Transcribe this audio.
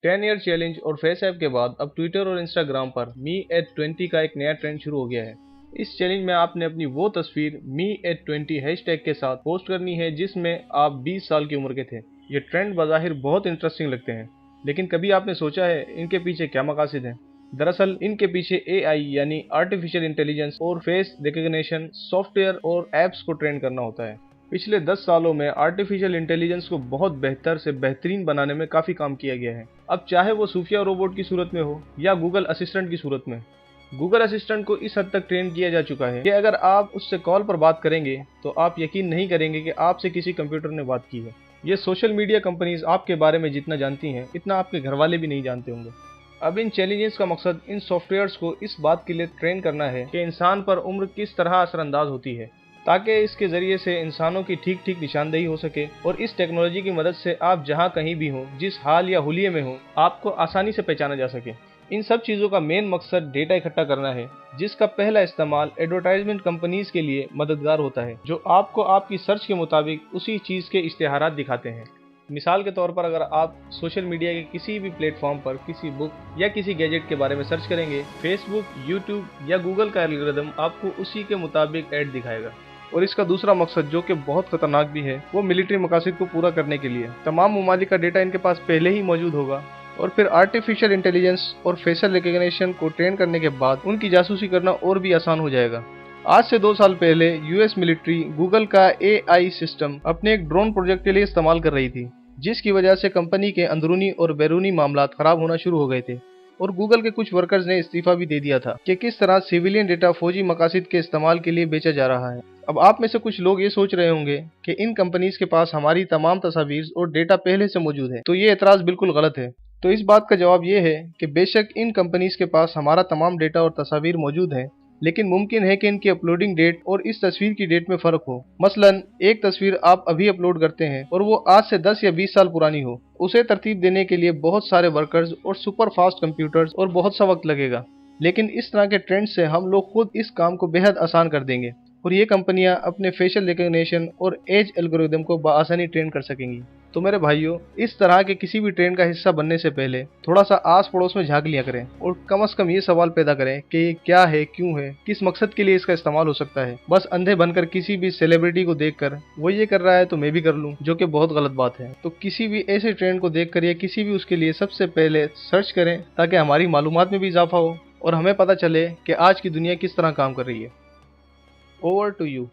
10 year challenge और face app के बाद अब ट्विटर और इंस्टाग्राम पर Me@20 का एक नया ट्रेंड शुरू हो गया है। इस चैलेंज में आपने अपनी वो तस्वीर Me@20 हैशटैग के साथ पोस्ट करनी है जिसमें आप 20 साल की उम्र के थे। ये ट्रेंड बज़ाहिर बहुत इंटरेस्टिंग लगते हैं, लेकिन कभी आपने सोचा है इनके पीछे क्या मकासद हैं? दरअसल इनके पीछे AI यानी आर्टिफिशियल इंटेलिजेंस और फेस रिकग्निशन सॉफ्टवेयर और ऐप्स को ट्रेन करना होता है। पिछले 10 सालों में आर्टिफिशियल इंटेलिजेंस को बहुत बेहतर से बेहतरीन बनाने में काफ़ी काम किया गया है। अब चाहे वो सूफिया रोबोट की सूरत में हो या गूगल असिस्टेंट की सूरत में। गूगल असिस्टेंट को इस हद तक ट्रेन किया जा चुका है कि अगर आप उससे कॉल पर बात करेंगे तो आप यकीन नहीं करेंगे कि आपसे किसी कंप्यूटर ने बात की है। ये सोशल मीडिया कंपनीज आपके बारे में जितना जानती हैं इतना आपके घर वाले भी नहीं जानते होंगे। अब इन चैलेंजेस का मकसद इन सॉफ्टवेयर्स को इस बात के लिए ट्रेन करना है कि इंसान पर उम्र किस तरह असरअंदाज होती है, ताकि इसके ज़रिए से इंसानों की ठीक ठीक निशानदेही हो सके और इस टेक्नोलॉजी की मदद से आप जहां कहीं भी हों, जिस हाल या हुलिये में हों, आपको आसानी से पहचाना जा सके। इन सब चीज़ों का मेन मकसद डेटा इकट्ठा करना है, जिसका पहला इस्तेमाल एडवर्टाइजमेंट कंपनीज के लिए मददगार होता है, जो आपको आपकी सर्च के मुताबिक उसी चीज़ के इश्तिहारात दिखाते हैं। मिसाल के तौर पर अगर आप सोशल मीडिया के किसी भी प्लेटफॉर्म पर किसी बुक या किसी गैजेट के बारे में सर्च करेंगे, फेसबुक, यूट्यूब या गूगल का एल्गोरिदम आपको उसी के मुताबिक ऐड दिखाएगा। और इसका दूसरा मकसद, जो कि बहुत खतरनाक भी है, वो मिलिट्री मकासद को पूरा करने के लिए तमाम ममालिक का डेटा इनके पास पहले ही मौजूद होगा और फिर आर्टिफिशियल इंटेलिजेंस और फेशियल रिकग्निशन को ट्रेन करने के बाद उनकी जासूसी करना और भी आसान हो जाएगा। आज से 2 साल पहले यूएस मिलिट्री गूगल का AI सिस्टम अपने एक ड्रोन प्रोजेक्ट के लिए इस्तेमाल कर रही थी, जिसकी वजह से कंपनी के अंदरूनी और बैरूनी मामलात खराब होना शुरू हो गए थे और गूगल के कुछ वर्कर्स ने इस्तीफा भी दे दिया था कि किस तरह सिविलियन डेटा फौजी मकासद के इस्तेमाल के लिए बेचा जा रहा है। अब आप में से कुछ लोग ये सोच रहे होंगे कि इन कंपनीज के पास हमारी तमाम तस्वीर और डेटा पहले से मौजूद है, तो ये एतराज़ बिल्कुल गलत है। तो इस बात का जवाब ये है कि बेशक इन कंपनीज के पास हमारा तमाम डेटा और तस्वीर मौजूद है, लेकिन मुमकिन है कि इनकी अपलोडिंग डेट और इस तस्वीर की डेट में फ़र्क हो। मसलन एक तस्वीर आप अभी अपलोड करते हैं और वो आज से 10 या 20 साल पुरानी हो, उसे तरतीब देने के लिए बहुत सारे वर्कर्स और सुपर फास्ट कंप्यूटर्स और बहुत सा वक्त लगेगा। लेकिन इस तरह के ट्रेंड से हम लोग खुद इस काम को बेहद आसान कर देंगे और ये कंपनियां अपने फेशियल रिकग्निशन और एज एल्गोरिदम को बआसानी ट्रेन कर सकेंगी। तो मेरे भाइयों, इस तरह के किसी भी ट्रेंड का हिस्सा बनने से पहले थोड़ा सा आस पड़ोस में झांक लिया करें और कम से कम ये सवाल पैदा करें कि ये क्या है, क्यों है, किस मकसद के लिए इसका इस्तेमाल हो सकता है। बस अंधे बनकर किसी भी सेलिब्रिटी को देखकर वो ये कर रहा है तो मैं भी कर लूं, जो कि बहुत गलत बात है। तो किसी भी ऐसे ट्रेंड को देखकर या किसी भी उसके लिए सबसे पहले सर्च करें, ताकि हमारी मालूमात में भी इजाफा हो और हमें पता चले कि आज की दुनिया किस तरह काम कर रही है। Over to you.